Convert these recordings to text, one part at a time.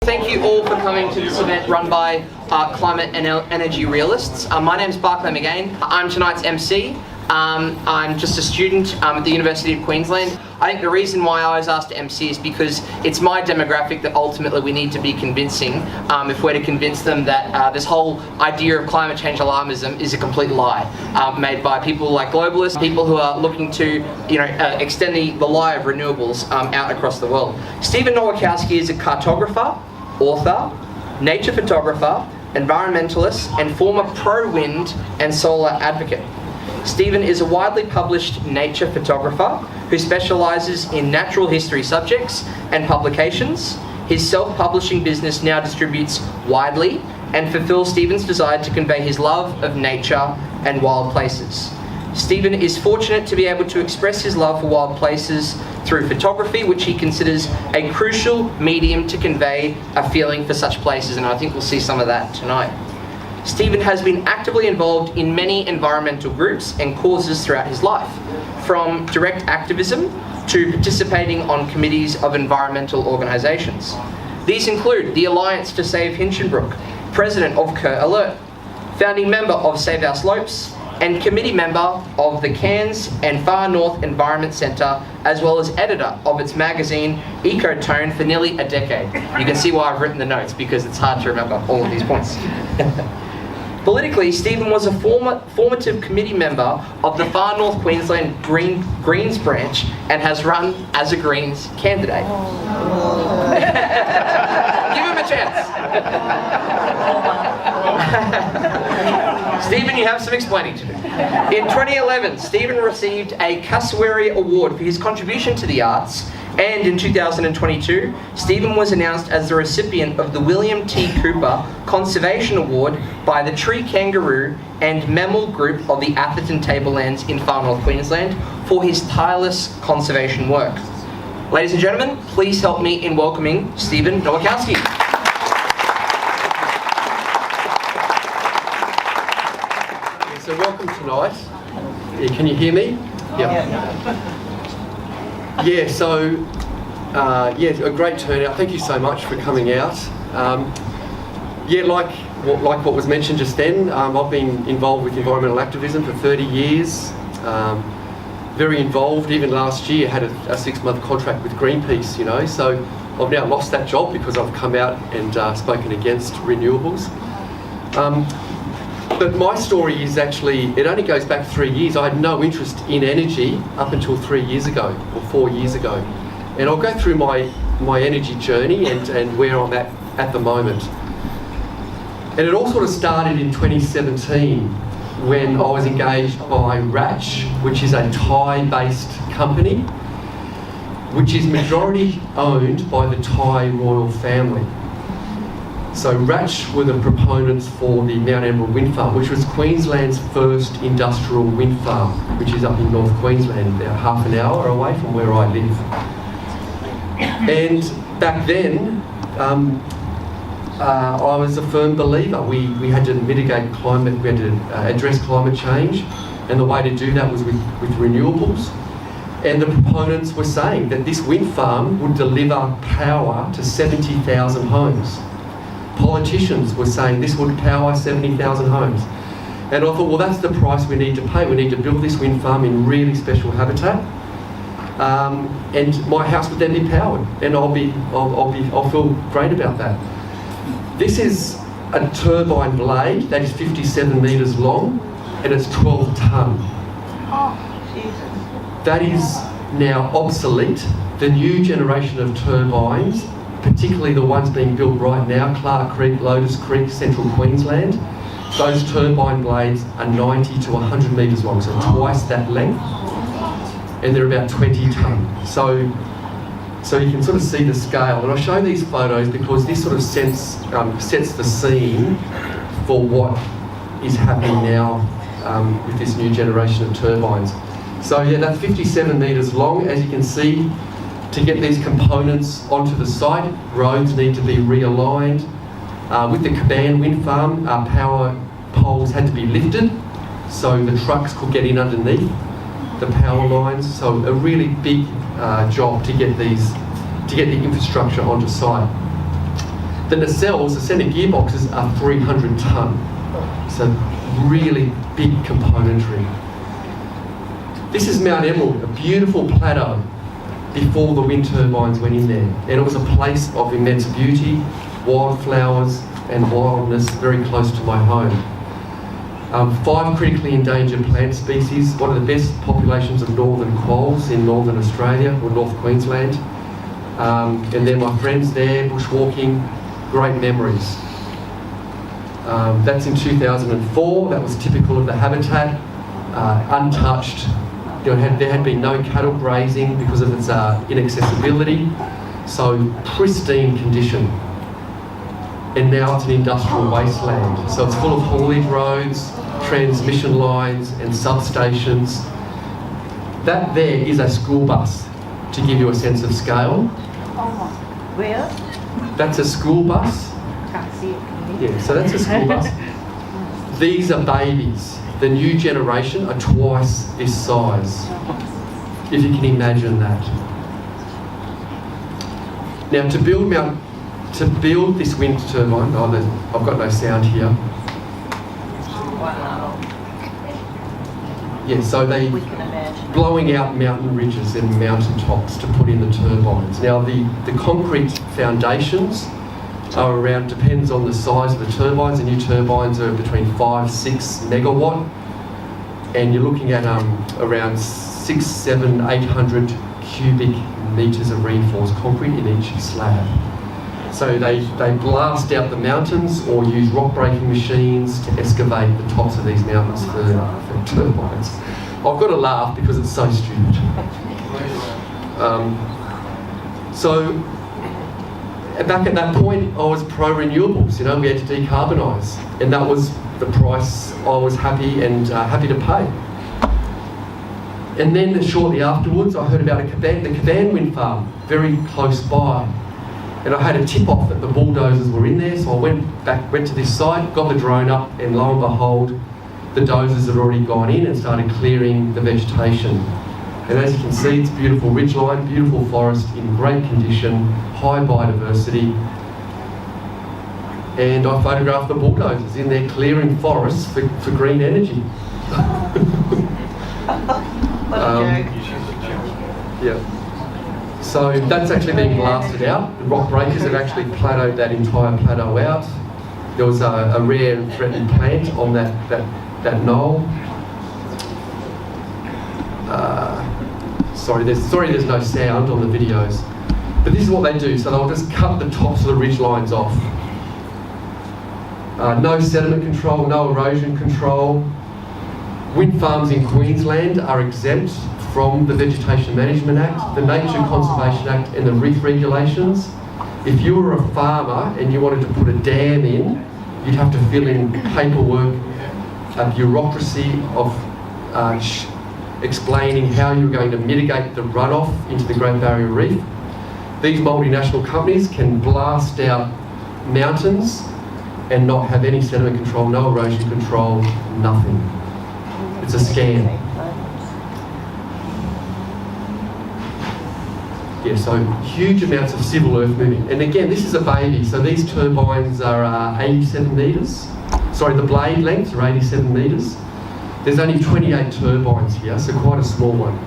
Thank you all for coming to this event run by Climate and Energy Realists. My name is Barclay McGain. I'm tonight's MC. I'm just a student at the University of Queensland. I think the reason why I was asked to MC is because it's my demographic that ultimately we need to be convincing if we're to convince them that this whole idea of climate change alarmism is a complete lie made by people like globalists, people who are looking to extend the lie of renewables out across the world. Steven Nowakowski is a cartographer, author, nature photographer, environmentalist, and former pro-wind and solar advocate. Steven is a widely published nature photographer who specialises in natural history subjects and publications. His self-publishing business now distributes widely and fulfills Steven's desire to convey his love of nature and wild places. Steven is fortunate to be able to express his love for wild places through photography, which he considers a crucial medium to convey a feeling for such places, and I think we'll see some of that tonight. Steven has been actively involved in many environmental groups and causes throughout his life, from direct activism to participating on committees of environmental organisations. These include the Alliance to Save Hinchinbrook, President of Cur Alert, founding member of Save Our Slopes, and committee member of the Cairns and Far North Environment Centre, as well as editor of its magazine Ecotone for nearly a decade. You can see why I've written the notes, because it's hard to remember all of these points. Politically, Steven was a formative committee member of the Far North Queensland Greens branch and has run as a Greens candidate. Give him a chance. Steven, you have some explaining to do. In 2011, Steven received a Cassowary Award for his contribution to the arts, and in 2022, Steven was announced as the recipient of the William T. Cooper Conservation Award by the Tree Kangaroo and Mammal Group of the Atherton Tablelands in Far North Queensland for his tireless conservation work. Ladies and gentlemen, please help me in welcoming Steven Nowakowski. So welcome tonight. Can you hear me? Yeah. Yeah, so, a great turnout. Thank you so much for coming out. Like what was mentioned just then, I've been involved with environmental activism for 30 years. Very involved, even last year had a 6-month contract with Greenpeace, so I've now lost that job because I've come out and spoken against renewables. But my story is actually, it only goes back 3 years. I had no interest in energy up until 3 years ago, or 4 years ago. And I'll go through my energy journey and where I'm at the moment. And it all sort of started in 2017 when I was engaged by Ratch, which is a Thai-based company, which is majority owned by the Thai royal family. So Ratch were the proponents for the Mount Emerald wind farm, which was Queensland's first industrial wind farm, which is up in North Queensland, about half an hour away from where I live. And back then, I was a firm believer. We had to mitigate climate, we had to address climate change, and the way to do that was with renewables. And the proponents were saying that this wind farm would deliver power to 70,000 homes. Politicians were saying this would power 70,000 homes. And I thought, well, that's the price we need to pay. We need to build this wind farm in really special habitat. And my house would then be powered, and I'll feel great about that. This is a turbine blade that is 57 metres long, and it's 12 tonne. Oh, Jesus. That is now obsolete. The new generation of turbines, particularly the ones being built right now, Clark Creek, Lotus Creek, Central Queensland, those turbine blades are 90 to 100 metres long, so twice that length, and they're about 20 tonne. So you can sort of see the scale, and I show these photos because this sort of sets the scene for what is happening now with this new generation of turbines. So yeah, that's 57 metres long, as you can see. To get these components onto the site, roads need to be realigned. With the Caban wind farm, our power poles had to be lifted so the trucks could get in underneath the power lines. So a really big job to get the infrastructure onto site. The nacelles, the centre gearboxes, are 300 tonne. So really big componentry. This is Mount Emerald, a beautiful plateau before the wind turbines went in there. And it was a place of immense beauty, wildflowers and wildness very close to my home. 5 critically endangered plant species, one of the best populations of northern quolls in northern Australia, or North Queensland. And they're my friends there, bushwalking, great memories. That's in 2004, that was typical of the habitat, untouched. There had been no cattle grazing because of its inaccessibility, so pristine condition. And now it's an industrial wasteland. So it's full of haulage roads, transmission lines and substations. That there is a school bus, to give you a sense of scale. Where? That's a school bus. Can't see it. Yeah, so that's a school bus. These are babies. The new generation are twice this size, if you can imagine that. Now to build this wind turbine, I've got no sound here. Wow. Yeah, so they We can imagine. blowing out mountain ridges and mountain tops to put in the turbines. Now the concrete foundations are around, depends on the size of the turbines. The new turbines are between 5-6 megawatt, and you're looking at around 600-800 cubic metres of reinforced concrete in each slab. So they blast out the mountains or use rock breaking machines to excavate the tops of these mountains for turbines. I've got to laugh because it's so stupid. So back at that point, I was pro-renewables. You know, we had to decarbonise, and that was the price I was happy to pay. And then shortly afterwards, I heard about the Caban wind farm, very close by. And I had a tip-off that the bulldozers were in there, so I went to this site, got the drone up, and lo and behold, the dozers had already gone in and started clearing the vegetation. And as you can see, it's beautiful ridgeline, beautiful forest in great condition, high biodiversity. And I photographed the bulldozers in there clearing forests for green energy. What a joke. Yeah. So that's actually being blasted out. The rock breakers have actually plateaued that entire plateau out. There was a rare and threatened plant on that knoll. Sorry, there's no sound on the videos. But this is what they do. So they'll just cut the tops of the ridge lines off. No sediment control, no erosion control. Wind farms in Queensland are exempt from the Vegetation Management Act, the Nature Conservation Act and the reef regulations. If you were a farmer and you wanted to put a dam in, you'd have to fill in paperwork, a bureaucracy of explaining how you were going to mitigate the runoff into the Great Barrier Reef. These multinational companies can blast out mountains and not have any sediment control, no erosion control, nothing. It's a scam. Yeah, so huge amounts of civil earth moving. And again, this is a baby, so these turbines are 87 metres. Sorry, the blade lengths are 87 metres. There's only 28 turbines here, so quite a small one.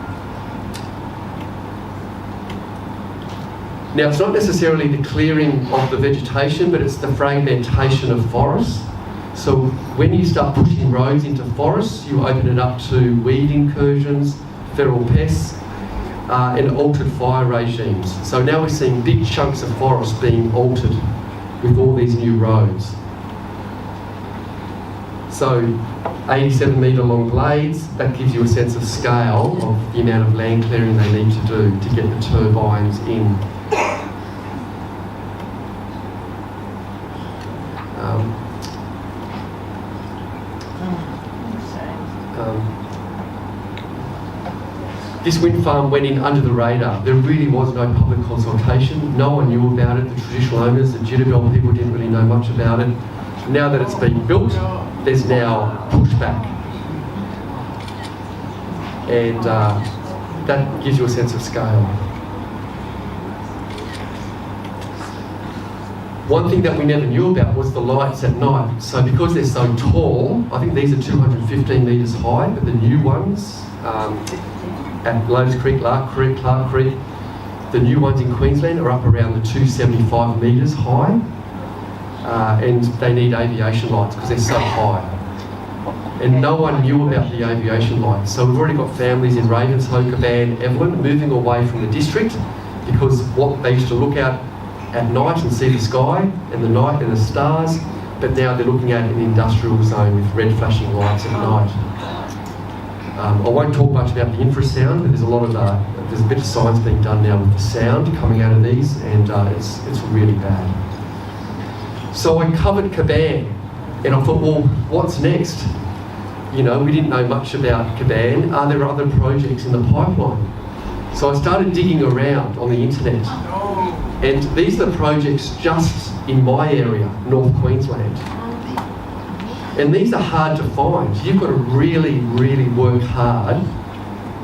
Now, it's not necessarily the clearing of the vegetation, but it's the fragmentation of forests. So when you start pushing roads into forests, you open it up to weed incursions, feral pests, and altered fire regimes. So now we're seeing big chunks of forest being altered with all these new roads. So 87 metre long blades, that gives you a sense of scale of the amount of land clearing they need to do to get the turbines in. This wind farm went in under the radar. There really was no public consultation. No one knew about it. The traditional owners, the Jitterbell people didn't really know much about it. Now that it's been built, there's now pushback. And that gives you a sense of scale. One thing that we never knew about was the lights at night. So because they're so tall, I think these are 215 metres high, but the new ones at Lotus Creek, Clark Creek, the new ones in Queensland are up around the 275 metres high, and they need aviation lights because they're so high. And no one knew about the aviation lights. So we've already got families in Ravenshoe, Caban, Evelyn moving away from the district because what they used to look out at night and see the sky and the night and the stars, but now they're looking at an industrial zone with red flashing lights at night. I won't talk much about the infrasound, but there's a bit of science being done now with the sound coming out of these, and it's really bad. So I covered Caban, and I thought, well, what's next? You know, we didn't know much about Caban. Are there other projects in the pipeline? So I started digging around on the internet. And these are the projects just in my area, North Queensland. And these are hard to find. You've got to really, really work hard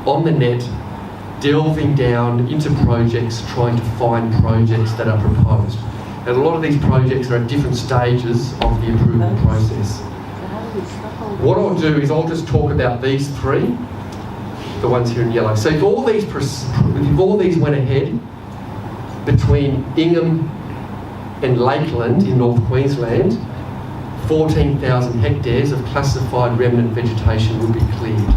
on the net, delving down into projects, trying to find projects that are proposed. And a lot of these projects are at different stages of the approval process. What I'll do is I'll just talk about these three, the ones here in yellow. So if all these went ahead between Ingham and Lakeland in North Queensland, 14,000 hectares of classified remnant vegetation would be cleared.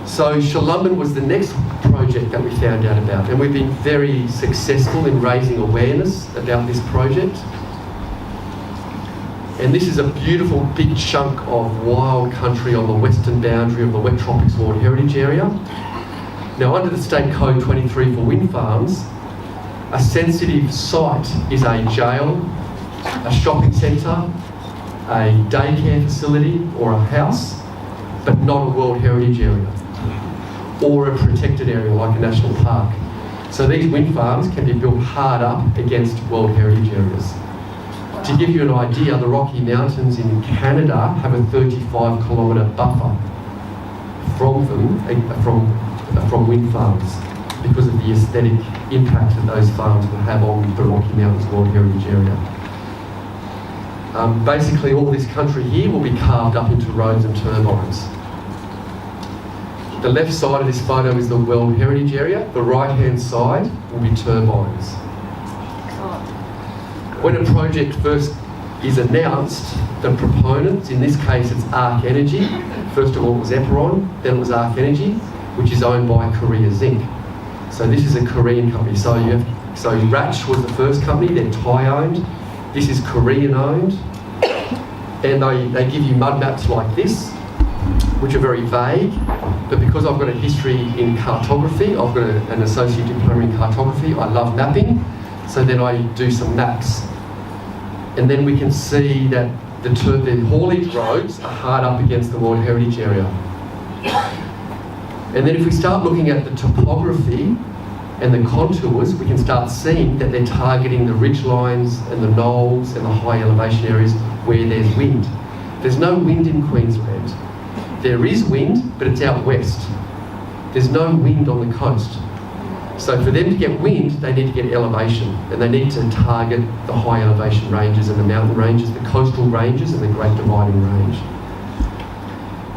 So Shalan was the next project that we found out about, and we've been very successful in raising awareness about this project. And this is a beautiful big chunk of wild country on the western boundary of the Wet Tropics World Heritage Area. Now, under the State Code 23 for wind farms, a sensitive site is a jail, a shopping centre, a daycare facility or a house, but not a World Heritage Area or a protected area like a national park. So these wind farms can be built hard up against World Heritage Areas. To give you an idea, the Rocky Mountains in Canada have a 35-kilometre buffer from wind farms because of the aesthetic impact that those farms will have on the Rocky Mountains World Heritage Area. Basically, all this country here will be carved up into roads and turbines. The left side of this photo is the World Heritage Area. The right-hand side will be turbines. When a project first is announced, the proponents, in this case it's Arc Energy, first of all it was Eperon, then it was Arc Energy, which is owned by Korea Zinc. So this is a Korean company. So Ratch was the first company, they're Thai-owned. This is Korean-owned. And they give you mud maps like this, which are very vague. But because I've got a history in cartography, I've got an associate diploma in cartography, I love mapping. So then I do some maps. And then we can see that the haulage roads are hard up against the World Heritage Area. And then if we start looking at the topography and the contours, we can start seeing that they're targeting the ridge lines and the knolls and the high elevation areas where there's wind. There's no wind in Queensland. There is wind, but it's out west. There's no wind on the coast. So for them to get wind, they need to get elevation, and they need to target the high elevation ranges and the mountain ranges, the coastal ranges and the Great Dividing Range.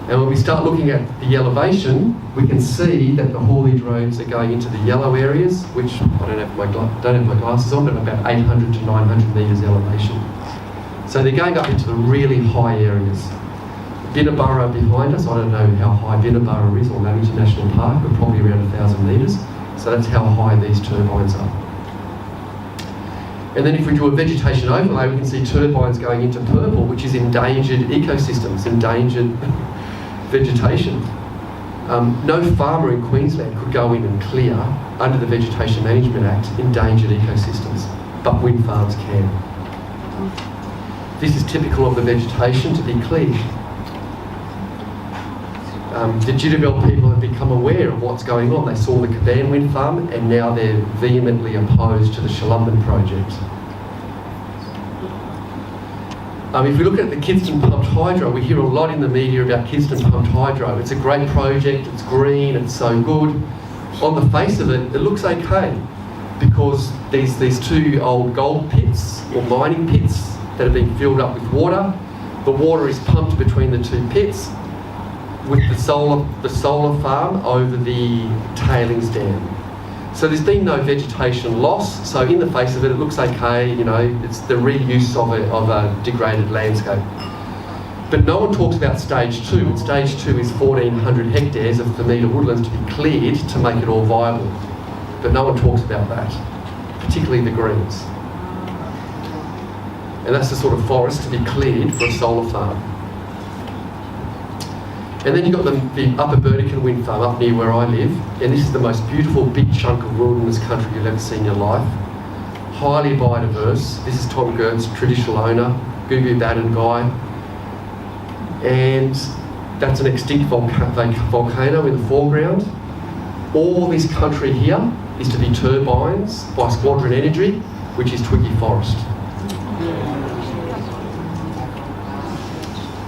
And when we start looking at the elevation, we can see that the haulage roads are going into the yellow areas, which I don't have my glasses on, but about 800 to 900 metres elevation. So they're going up into the really high areas. Bicubic behind us, I don't know how high Bicubic is, or Lamington National Park, but probably around 1,000 metres. So that's how high these turbines are. And then if we do a vegetation overlay, we can see turbines going into purple, which is endangered ecosystems, endangered vegetation. No farmer in Queensland could go in and clear, under the Vegetation Management Act, endangered ecosystems, but wind farms can. This is typical of the vegetation to be cleared. The Jitterbell people have become aware of what's going on. They saw the Caban wind farm and now they're vehemently opposed to the Shalan project. If we look at the Kidston pumped hydro, we hear a lot in the media about Kidston pumped hydro. It's a great project, it's green, it's so good. On the face of it, it looks okay. because these two old gold pits or mining pits that have been filled up with water. The water is pumped between the two pits with the solar farm over the tailings dam. So there's been no vegetation loss. So in the face of it, it looks okay. You know, it's the reuse of a degraded landscape. But no one talks about stage 2. And stage 2 is 1,400 hectares of Thermida woodlands to be cleared to make it all viable. But no one talks about that, particularly the greens. And that's the sort of forest to be cleared for a solar farm. And then you've got the Upper Burdekin wind farm up near where I live. And this is the most beautiful big chunk of wilderness country you've ever seen in your life. Highly biodiverse. This is Tom Gert's traditional owner, Gugu Baden guy. And that's an extinct volcano in the foreground. All this country here is to be turbines by Squadron Energy, which is Twiggy Forest.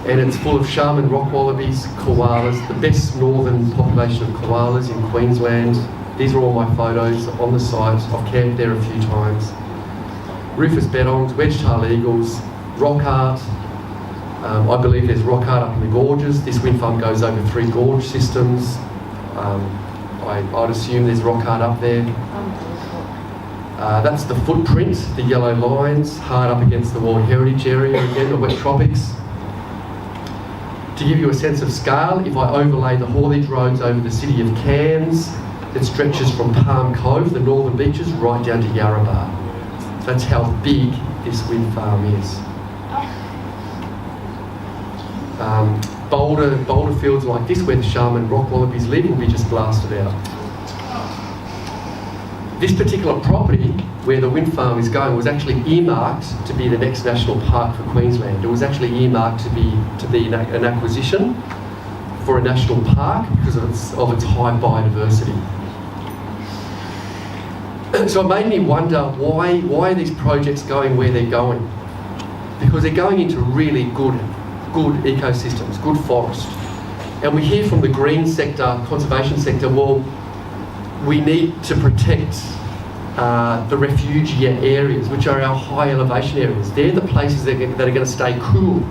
And it's full of Shaman rock wallabies, koalas, the best northern population of koalas in Queensland. These are all my photos on the site. I've camped there a few times. Rufous bettongs, wedge-tailed eagles, rock art. I believe there's rock art up in the gorges. This wind farm goes over 3 gorge systems. I'd assume there's rock art up there. That's the footprint, the yellow lines, hard up against the World Heritage Area, again, the wet tropics. To give you a sense of scale, if I overlay the haulage roads over the city of Cairns, it stretches from Palm Cove, the northern beaches, right down to Yarrabah. That's how big this wind farm is. Boulder fields like this, where the Shaman rock wallabies live, will be just blasted out. This particular property, where the wind farm is going, was actually earmarked to be the next national park for Queensland. It was actually earmarked to be an acquisition for a national park because of its high biodiversity. So it made me wonder why are these projects going where they're going? Because they're going into really good ecosystems, good forest. And we hear from the green sector, conservation sector, well, we need to protect the refugia areas, which are our high elevation areas. They're the places that are going to stay cool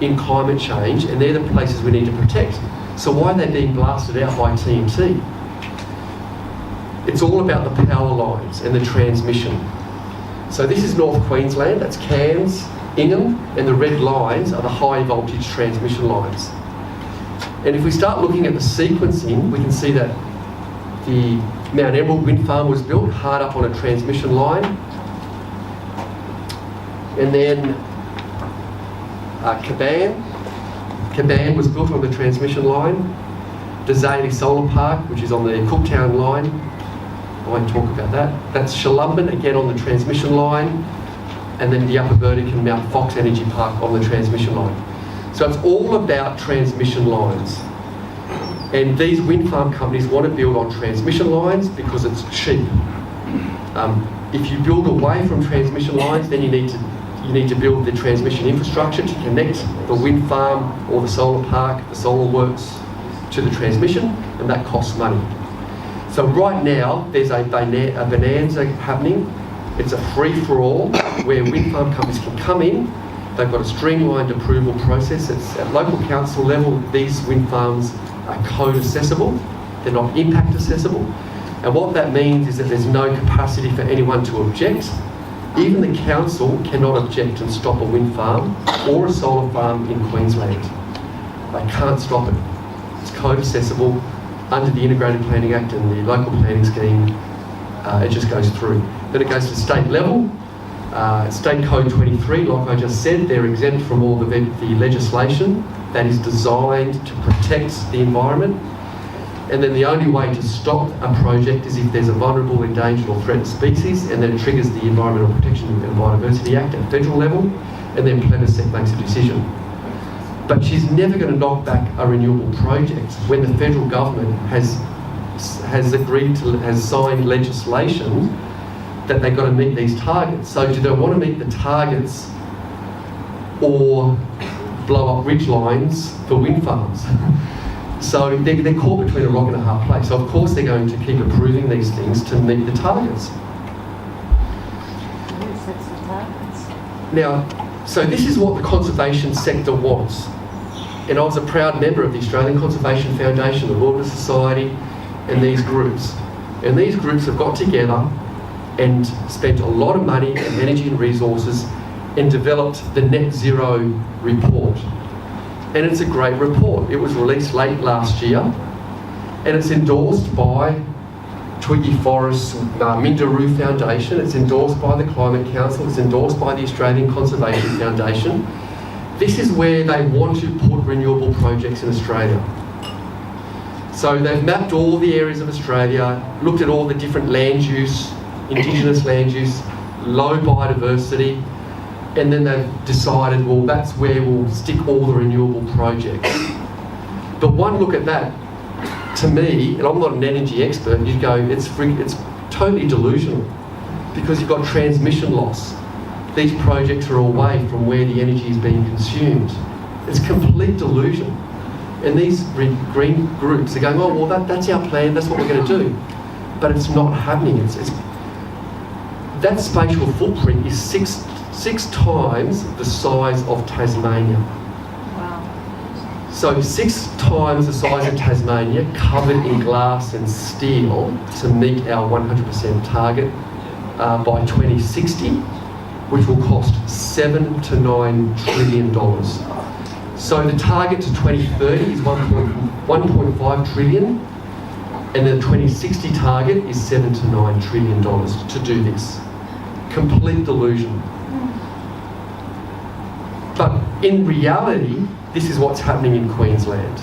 in climate change, and they're the places we need to protect. So why are they being blasted out by TNT? It's all about the power lines and the transmission. So this is North Queensland, that's Cairns, Ingham, and the red lines are the high voltage transmission lines. And if we start looking at the sequencing, we can see that the Mount Emerald wind farm was built hard up on a transmission line. And then Caban was built on the transmission line. Desali Solar Park, which is on the Cooktown line. I won't talk about that. That's Shalumban, again on the transmission line. And then the Upper Burdekin Mount Fox Energy Park on the transmission line. So it's all about transmission lines. And these wind farm companies want to build on transmission lines because it's cheap. If you build away from transmission lines, then you need to build the transmission infrastructure to connect the wind farm or the solar park, the solar works, to the transmission, and that costs money. So right now, there's a bonanza happening. It's a free-for-all where wind farm companies can come in. They've got a streamlined approval process. It's at local council level. These wind farms are code accessible. They're not impact accessible. And what that means is that there's no capacity for anyone to object. Even the council cannot object and stop a wind farm or a solar farm in Queensland. They can't stop it. It's code accessible under the Integrated Planning Act and the local planning scheme. It just goes through. Then it goes to state level. State Code 23, like I just said, they're exempt from all the legislation that is designed to protect the environment. And then the only way to stop a project is if there's a vulnerable, endangered or threatened species, and then it triggers the Environmental Protection and Biodiversity Act at federal level, and then Plebiscite makes a decision. But she's never going to knock back a renewable project when the federal government has signed legislation that they've got to meet these targets. So do they want to meet the targets or blow up ridge lines for wind farms? So they're caught between a rock and a hard place. So of course they're going to keep approving these things to meet the targets. Now, so this is what the conservation sector wants. And I was a proud member of the Australian Conservation Foundation, the Wilderness Society, and these groups. And these groups have got together and spent a lot of money and energy and resources and developed the Net Zero report. And it's a great report. It was released late last year, and it's endorsed by Twiggy Forrest's Minderoo Foundation, it's endorsed by the Climate Council, it's endorsed by the Australian Conservation Foundation. This is where they want to put renewable projects in Australia. So they've mapped all the areas of Australia, looked at all the different land use, Indigenous land use, low biodiversity, and then they've decided, well, that's where we'll stick all the renewable projects. But one look at that, to me, and I'm not an energy expert, you'd go, it's totally delusional, because you've got transmission loss. These projects are away from where the energy is being consumed. It's complete delusion. And these green groups are going, oh, well, that's our plan, that's what we're going to do. But it's not happening. That spatial footprint is six times the size of Tasmania. Wow. So 6 times the size of Tasmania, covered in glass and steel to meet our 100% target by 2060, which will cost $7 to $9 trillion. So the target to 2030 is 1.5 trillion, and the 2060 target is $7 to $9 trillion to do this. Complete delusion. But in reality, this is what's happening in Queensland.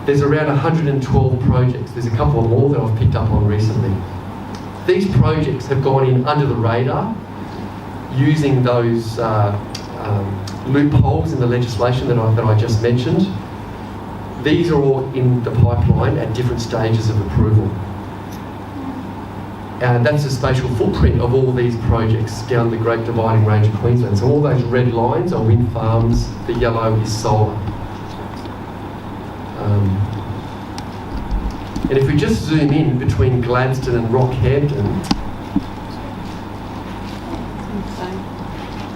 There's around 112 projects. There's a couple more that I've picked up on recently. These projects have gone in under the radar using those loopholes in the legislation that I just mentioned. These are all in the pipeline at different stages of approval. And that's the spatial footprint of all these projects down the Great Dividing Range of Queensland. So all those red lines are wind farms, the yellow is solar. And if we just zoom in between Gladstone and Rockhampton,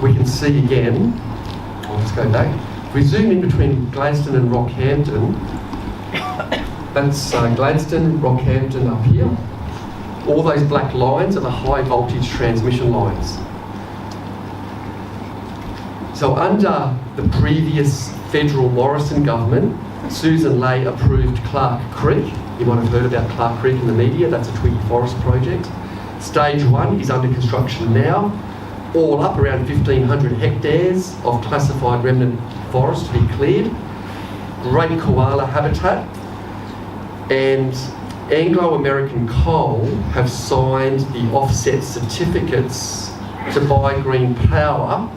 we can see again, I'll just go back. If we zoom in between Gladstone and Rockhampton, that's Gladstone, Rockhampton up here. All those black lines are the high voltage transmission lines. So under the previous federal Morrison government, Susan Ley approved Clark Creek. You might have heard about Clark Creek in the media, that's a Twiggy Forest project. Stage 1 is under construction now, all up around 1,500 hectares of classified remnant forest to be cleared. Great koala habitat. And Anglo-American Coal have signed the offset certificates to buy green power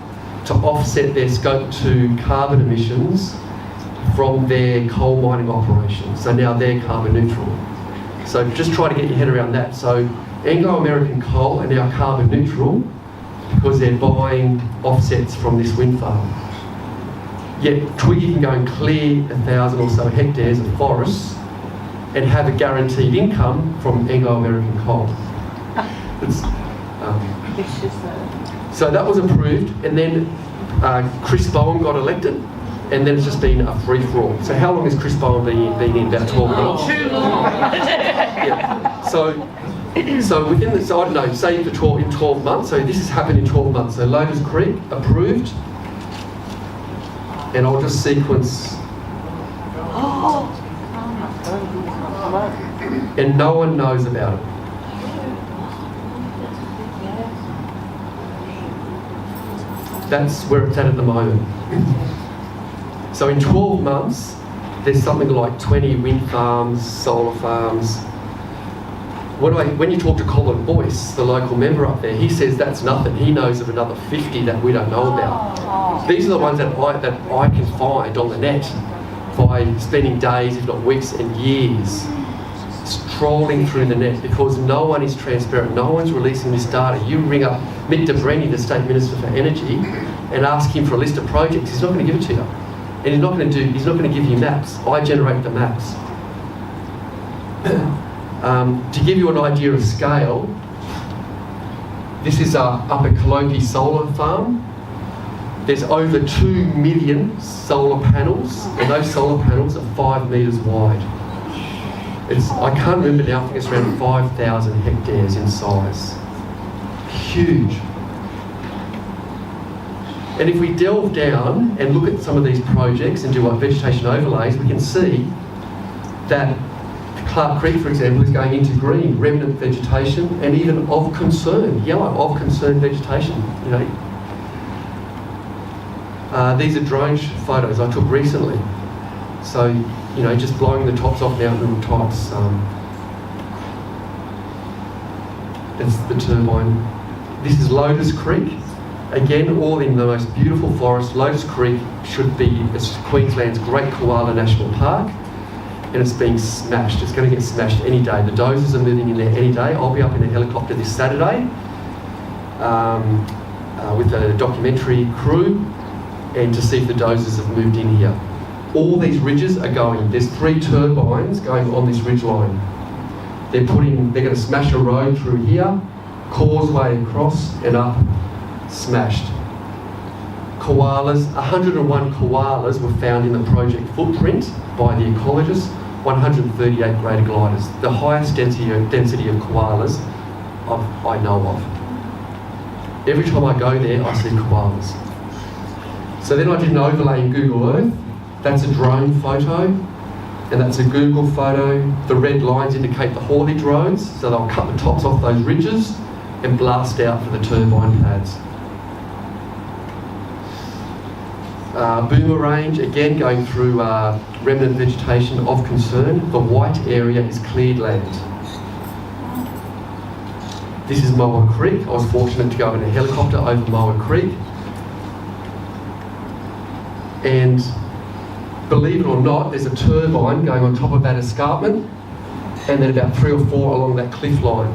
to offset their Scope 2 carbon emissions from their coal mining operations. So now they're carbon neutral. So just try to get your head around that. So Anglo-American Coal are now carbon neutral because they're buying offsets from this wind farm. Yet Twiggy can go and clear 1,000 or so hectares of forests and have a guaranteed income from Anglo-American Coal. So that was approved, and then Chris Bowen got elected, and then it's just been a free-for-all. So how long has Chris Bowen been in? About 12 months? Too long. Yeah. So within the, so I don't know, say in 12 months, so this has happened in 12 months. So Lotus Creek approved, and I'll just sequence. And no one knows about it. That's where it's at the moment. So in 12 months, there's something like 20 wind farms, solar farms. When you talk to Colin Boyce, the local member up there, he says that's nothing. He knows of another 50 that we don't know about. These are the ones that I can find on the net by spending days, if not weeks and years, trawling through the net, because no one is transparent, no one's releasing this data. You ring up Mick de Brenny, the State Minister for Energy, and ask him for a list of projects, he's not going to give it to you. And he's not going to give you maps. I generate the maps. To give you an idea of scale, This is Upper Calopi Solar Farm. There's over 2 million solar panels, and those solar panels are 5 metres wide. I can't remember now, I think it's around 5,000 hectares in size. Huge. And if we delve down and look at some of these projects and do like vegetation overlays, we can see that Clark Creek, for example, is going into green, remnant vegetation, and even of concern, yellow, of concern vegetation. You know, these are drone photos I took recently. So, you know, just blowing the tops off mountain tops. That's the turbine. This is Lotus Creek. Again, all in the most beautiful forest. Lotus Creek should be Queensland's Great Koala National Park, and it's being smashed. It's going to get smashed any day. The dozers are moving in there any day. I'll be up in a helicopter this Saturday with a documentary crew, and to see if the dozers have moved in here. All these ridges are going. There's 3 turbines going on this ridge line. They're going to smash a road through here, causeway across and up. Smashed. Koalas, 101 koalas were found in the project footprint by the ecologists, 138 greater gliders, the highest density of koalas I know of. Every time I go there, I see koalas. So then I did an overlay in Google Earth. That's a drone photo, and that's a Google photo. The red lines indicate the haulage roads, so they'll cut the tops off those ridges and blast out for the turbine pads. Boomer range, again going through remnant vegetation of concern. The white area is cleared land. This is Moa Creek. I was fortunate to go in a helicopter over Moa Creek. And believe it or not, there's a turbine going on top of that escarpment, and then about 3 or 4 along that cliff line.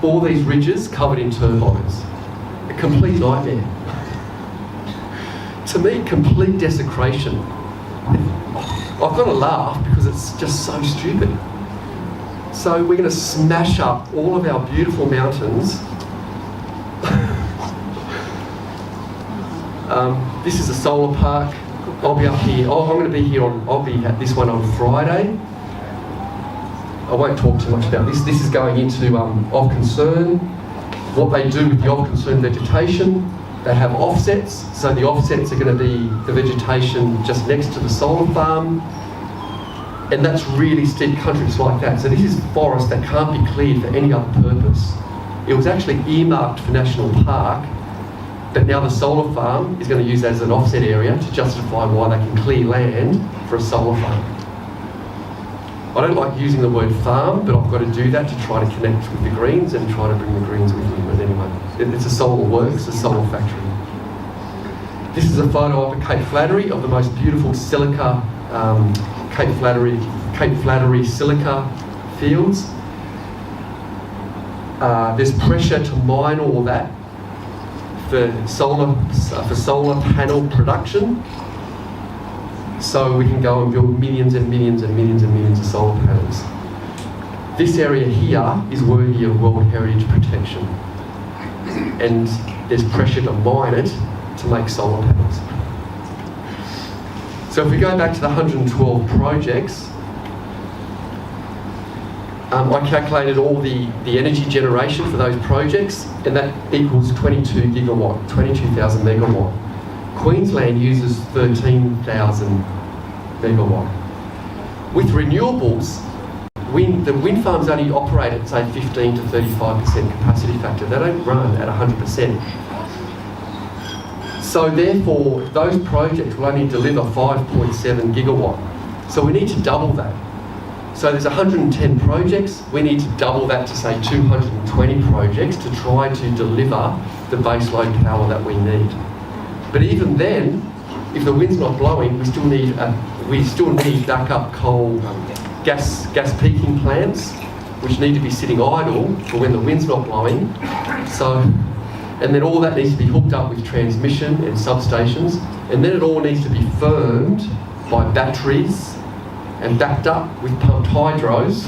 All these ridges covered in turbines. A complete nightmare. To me, complete desecration. I've got to laugh because it's just so stupid. So we're going to smash up all of our beautiful mountains. This is a solar park. I'll be up here. I'm going to be here I'll be at this one on Friday. I won't talk too much about this. This is going into of concern. What they do with the of concern vegetation. They have offsets, so the offsets are going to be the vegetation just next to the solar farm, and that's really steep country just like that. So this is forest that can't be cleared for any other purpose. It was actually earmarked for National Park, but now the solar farm is going to use that as an offset area to justify why they can clear land for a solar farm. I don't like using the word farm, but I've got to do that to try to connect with the Greens and try to bring the Greens with me. But anyway, it's a solar works, a solar factory. This is a photo of Cape Flattery, of the most beautiful silica, Cape Flattery silica fields. There's pressure to mine all that for solar panel production. So we can go and build millions and millions and millions and millions of solar panels. This area here is worthy of World Heritage Protection. And there's pressure to mine it to make solar panels. So if we go back to the 112 projects, I calculated all the energy generation for those projects, and that equals 22 gigawatt, 22,000 megawatt. Queensland uses 13,000 megawatt. With renewables, the wind farms only operate at say 15 to 35% capacity factor. They don't run at 100%. So therefore, those projects will only deliver 5.7 gigawatt. So we need to double that. So there's 110 projects. We need to double that to say 220 projects to try to deliver the baseload power that we need. But even then, if the wind's not blowing, we still need backup coal gas peaking plants, which need to be sitting idle for when the wind's not blowing. And then all that needs to be hooked up with transmission and substations, and then it all needs to be firmed by batteries and backed up with pumped hydros.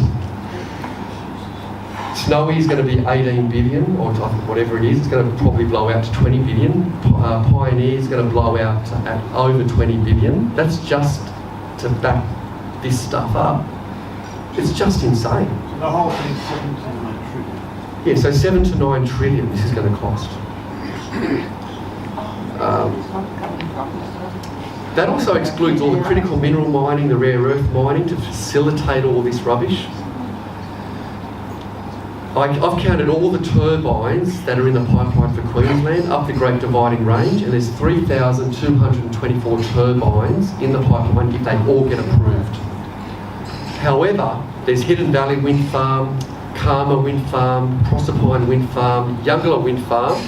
Snowy is going to be 18 billion, or whatever it is. It's going to probably blow out to 20 billion. Pioneer is going to blow out at over 20 billion. That's just to back this stuff up. It's just insane. The whole thing's 7 to 9 trillion. Yeah, so 7 to 9 trillion this is going to cost. That also excludes all the critical mineral mining, the rare earth mining to facilitate all this rubbish. I've counted all the turbines that are in the pipeline for Queensland up the Great Dividing Range, and there's 3,224 turbines in the pipeline if they all get approved. However, there's Hidden Valley Wind Farm, Karma Wind Farm, Proserpine Wind Farm, Youngala Wind Farm.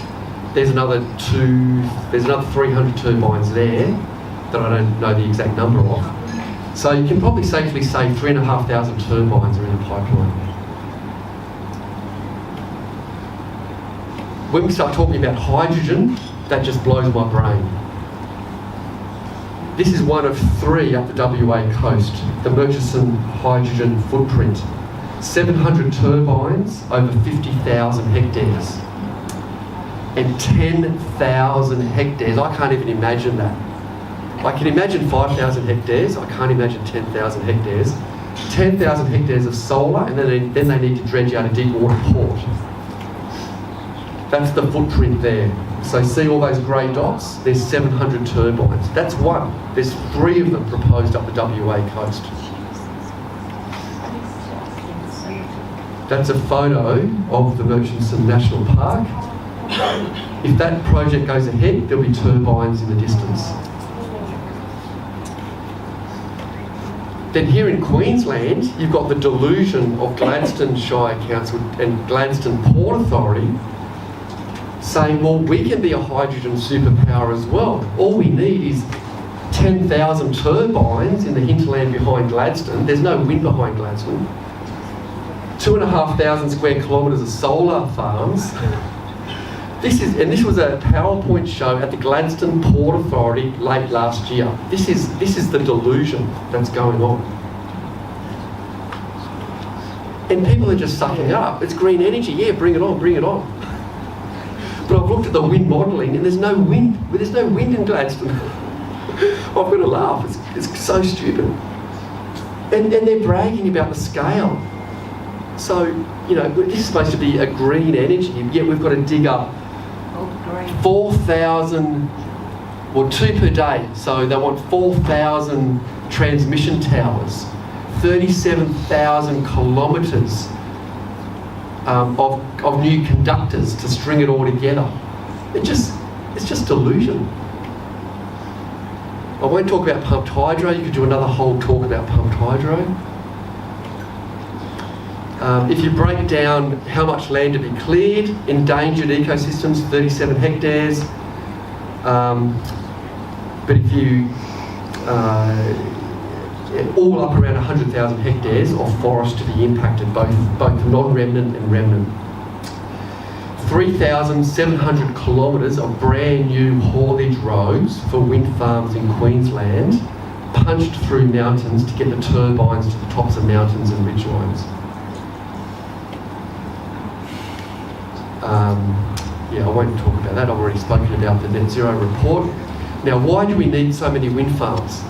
There's another 300 turbines there that I don't know the exact number of. So you can probably safely say 3,500 turbines are in the pipeline. When we start talking about hydrogen, that just blows my brain. This is one of 3 up the WA coast, the Murchison hydrogen footprint. 700 turbines over 50,000 hectares. And 10,000 hectares. I can't even imagine that. I can imagine 5,000 hectares. I can't imagine 10,000 hectares. 10,000 hectares of solar, and then they need to dredge out a deep water port. That's the footprint there. So see all those grey dots? There's 700 turbines. That's one. There's 3 of them proposed up the WA coast. That's a photo of the Murchison National Park. If that project goes ahead, there'll be turbines in the distance. Then here in Queensland, you've got the delusion of Gladstone Shire Council and Gladstone Port Authority saying, well, we can be a hydrogen superpower as well. All we need is 10,000 turbines in the hinterland behind Gladstone. There's no wind behind Gladstone. 2,500 square kilometres of solar farms. This was a PowerPoint show at the Gladstone Port Authority late last year. This is the delusion that's going on. And people are just sucking it up. It's green energy, yeah, bring it on, bring it on. But I've looked at the wind modelling and there's no wind. There's no wind in Gladstone. I've got to laugh, it's so stupid. And they're bragging about the scale. So, you know, this is supposed to be a green energy, yet we've got to dig up 4,000, or 2 per day. So they want 4,000 transmission towers, 37,000 kilometres of new conductors to string it all together. It's just delusion. I won't talk about pumped hydro. You could do another whole talk about pumped hydro. If you break down how much land to be cleared, endangered ecosystems, 37 hectares. But if you all up around 100,000 hectares of forest to be impacted, both non-remnant and remnant. 3,700 kilometres of brand new haulage roads for wind farms in Queensland, punched through mountains to get the turbines to the tops of mountains and ridgelines. Yeah, I won't talk about that. I've already spoken about the net zero report. Now, why do we need so many wind farms?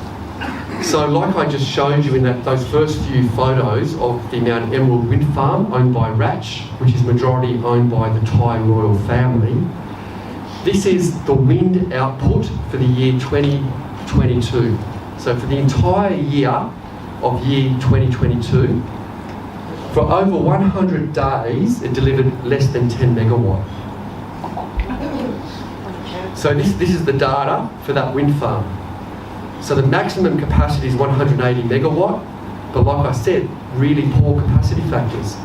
So, like I just showed you in those first few photos of the Mount Emerald Wind Farm owned by Ratch, which is majority owned by the Thai royal family, this is the wind output for the year 2022. So for the entire year of year 2022, for over 100 days, it delivered less than 10 megawatt. So this is the data for that wind farm. So the maximum capacity is 180 megawatt, but like I said, really poor capacity factors.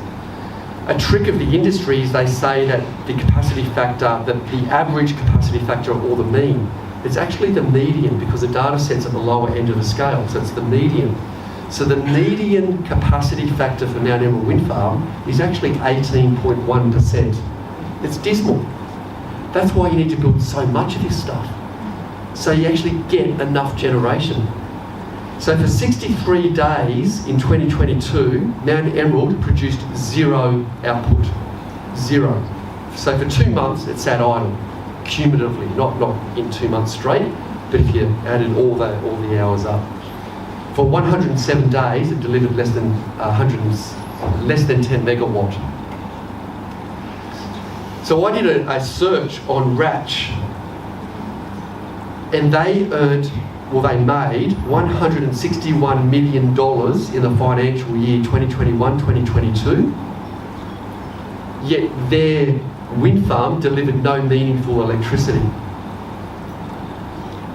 A trick of the industry is they say that the capacity factor, that the average capacity factor or the mean, it's actually the median because the data set's at the lower end of the scale, so it's the median. So the median capacity factor for Mount Emerald Wind Farm is actually 18.1%. It's dismal. That's why you need to build so much of this stuff, so you actually get enough generation. So for 63 days in 2022, Mount Emerald produced zero output. Zero. So for 2 months it sat idle, cumulatively, not in 2 months straight, but if you added all the hours up. For 107 days it delivered less than 10 megawatt. So I did a search on Ratch, and they made $161 million in the financial year 2021-2022, yet their wind farm delivered no meaningful electricity.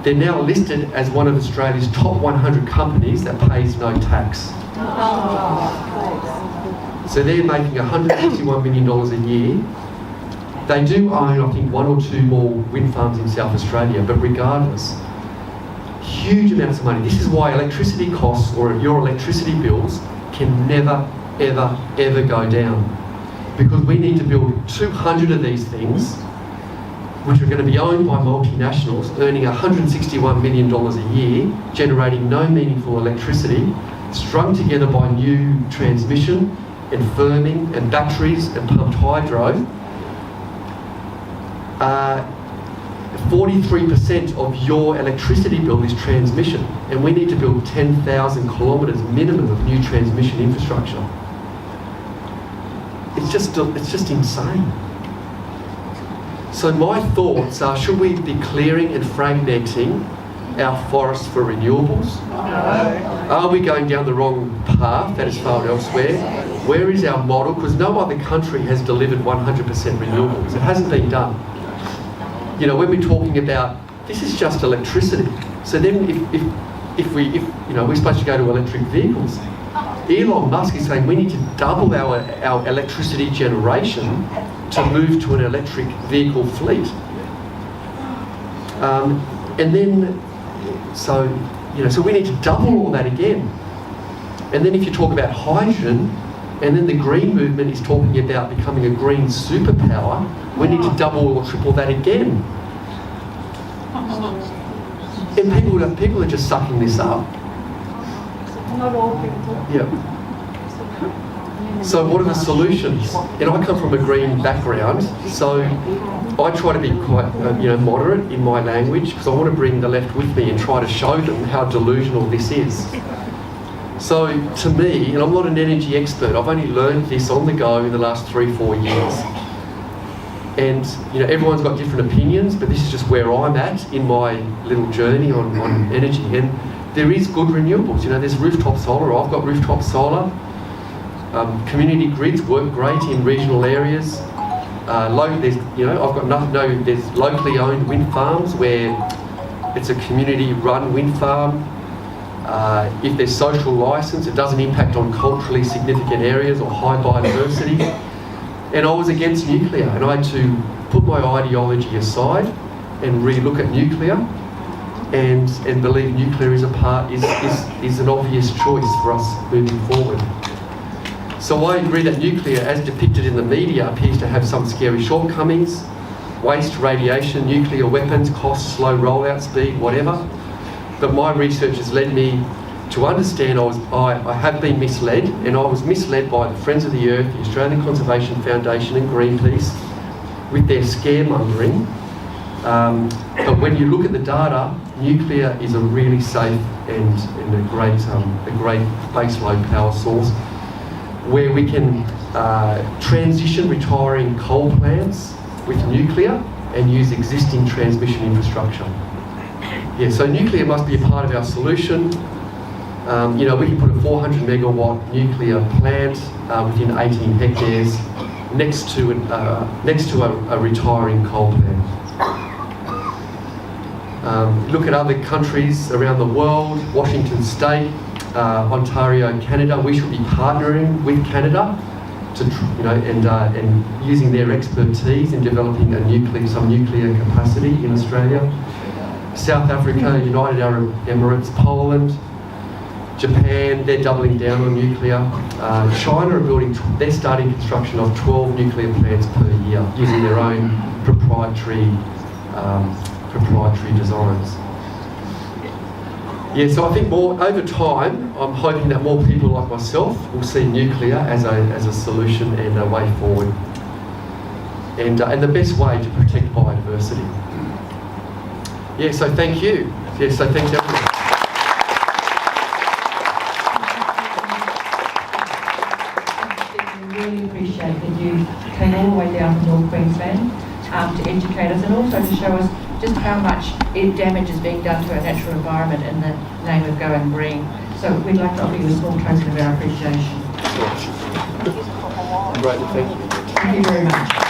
They're now listed as one of Australia's top 100 companies that pays no tax. So they're making $161 million a year. They do own, I think, 1 or 2 more wind farms in South Australia, but regardless, huge amounts of money. This is why electricity costs or your electricity bills can never, ever, ever go down. Because we need to build 200 of these things, which are going to be owned by multinationals, earning $161 million a year, generating no meaningful electricity, strung together by new transmission and firming and batteries and pumped hydro. 43% of your electricity bill is transmission, and we need to build 10,000 kilometres minimum of new transmission infrastructure. It's just insane. So my thoughts are, should we be clearing and fragmenting our forests for renewables? No. Are we going down the wrong path that is found elsewhere? Where is our model? Because no other country has delivered 100% renewables. It hasn't been done. You know, when we're talking about, this is just electricity. So then if we're supposed to go to electric vehicles, Elon Musk is saying we need to double our electricity generation to move to an electric vehicle fleet. And then, so we need to double all that again. And then if you talk about hydrogen, and then the green movement is talking about becoming a green superpower, we need to double or triple that again. And people are just sucking this up. Not all people. Yeah. So what are the solutions? And I come from a green background, so I try to be quite moderate in my language, because I want to bring the left with me and try to show them how delusional this is. So to me, and I'm not an energy expert, I've only learned this on the go in the last 3-4 years. And everyone's got different opinions, but this is just where I'm at in my little journey on energy. And there is good renewables. There's rooftop solar. I've got rooftop solar. Community grids work great in regional areas. There's locally owned wind farms where it's a community-run wind farm. If there's social licence, it doesn't impact on culturally significant areas or high biodiversity. And I was against nuclear, and I had to put my ideology aside and re-look at nuclear and believe nuclear is an obvious choice for us moving forward. So I agree that nuclear, as depicted in the media, appears to have some scary shortcomings: waste, radiation, nuclear weapons, cost, slow rollout speed, whatever. But my research has led me to understand I have been misled, and I was misled by the Friends of the Earth, the Australian Conservation Foundation and Greenpeace with their scaremongering. But when you look at the data, nuclear is a really safe and a great baseload power source, where we can transition retiring coal plants with nuclear and use existing transmission infrastructure. Yeah, so nuclear must be a part of our solution. We can put a 400 megawatt nuclear plant within 18 hectares next to a retiring coal plant. Look at other countries around the world, Washington State, Ontario, Canada. We should be partnering with Canada to, and using their expertise in developing some nuclear capacity in Australia. South Africa, United Arab Emirates, Poland, Japan, they're doubling down on nuclear. China they're starting construction of 12 nuclear plants per year using their own proprietary designs. Yeah, so I think more over time, I'm hoping that more people like myself will see nuclear as a solution and a way forward, and the best way to protect biodiversity. Yeah, so thank you. Yeah, so thanks everyone. We really appreciate that you came all the way down from North Queensland to educate us and also to show us just how much damage is being done to our natural environment in the name of going green. So we'd like to offer you a small token of our appreciation. Great, thank you. Thank you very much.